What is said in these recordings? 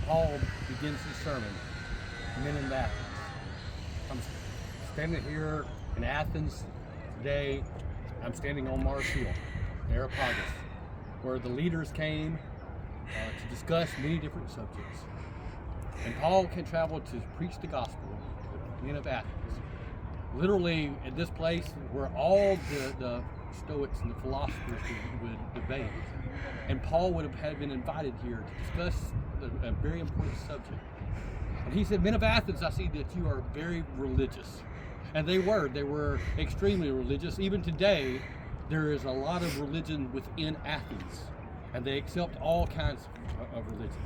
Paul begins his sermon, Men in Athens. I'm standing here in Athens today. I'm standing on Mars Hill, the Areopagus, where the leaders came to discuss many different subjects. And Paul can travel to preach the gospel to the men of Athens. Literally at this place where all the Stoics and the philosophers would debate. And Paul would have had been invited here to discuss a very important subject. And he said, Men of Athens, I see that you are very religious. And they were extremely religious. Even today, there is a lot of religion within Athens. And they accept all kinds of religions.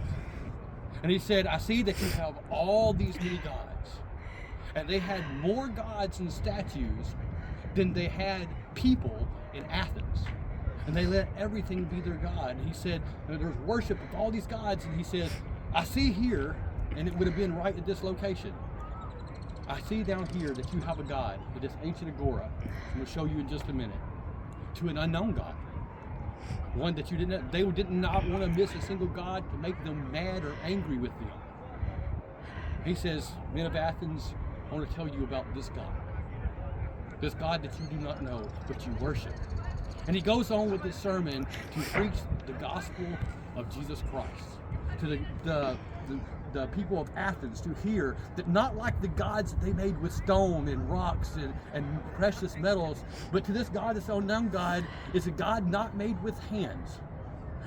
And he said, I see that you have all these many gods. And they had more gods and statues than they had people in Athens. And they let everything be their God. And he said, there's worship of all these gods. And he said, I see here, and it would have been right at this location, I see down here that you have a God at this ancient agora. I'm going to show you in just a minute. To an unknown God. One that they did not want to miss a single God to make them mad or angry with them. He says, Men of Athens, I want to tell you about this God. This God that you do not know, but you worship. And he goes on with his sermon to preach the gospel of Jesus Christ to the people of Athens, to hear that not like the gods that they made with stone and rocks and precious metals, but to this God, this unknown God, is a God not made with hands.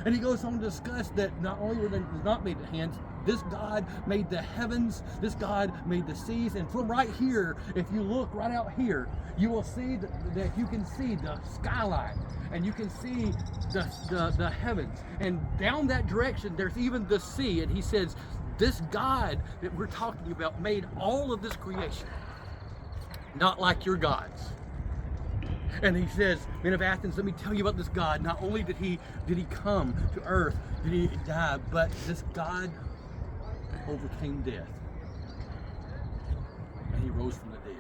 And he goes on to discuss that not only were they not made with hands, this God made the heavens, this God made the seas, and from right here, if you look right out here, you will see that you can see the skyline, and you can see the heavens, and down that direction, there's even the sea. And he says, this God that we're talking about made all of this creation, not like your gods. And he says, Men of Athens, let me tell you about this God. Not only did he come to earth, did he die, but this God overcame death. And he rose from the dead.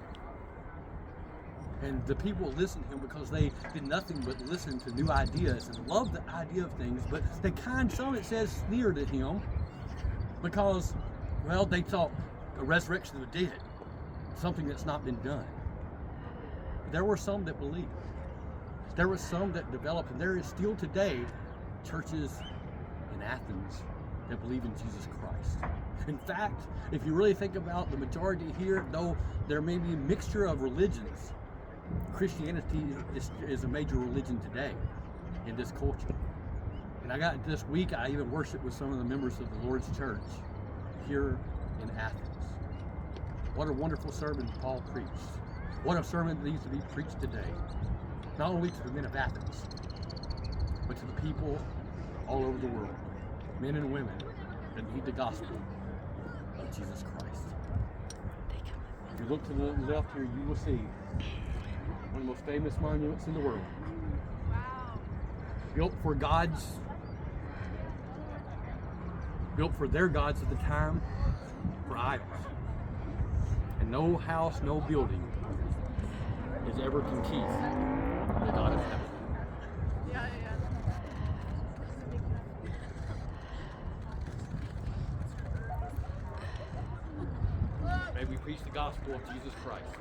And the people listened to him because they did nothing but listen to new ideas and loved the idea of things, but they some, it says, sneered at him because, well, they thought a resurrection of the dead, something that's not been done. There were some that believed. There were some that developed, and there is still today churches in Athens that believe in Jesus Christ. In fact, if you really think about the majority here, though there may be a mixture of religions, Christianity is a major religion today in this culture. And this week, I even worshiped with some of the members of the Lord's Church here in Athens. What a wonderful sermon Paul preached. What a sermon that needs to be preached today. Not only to the men of Athens, but to the people all over the world, men and women that need the gospel of Jesus Christ. If you look to the left here, you will see one of the most famous monuments in the world. Wow. Built for their gods at the time, for idols. And no house, no building is ever can keep the God of heaven. Yeah. May we preach the gospel of Jesus Christ.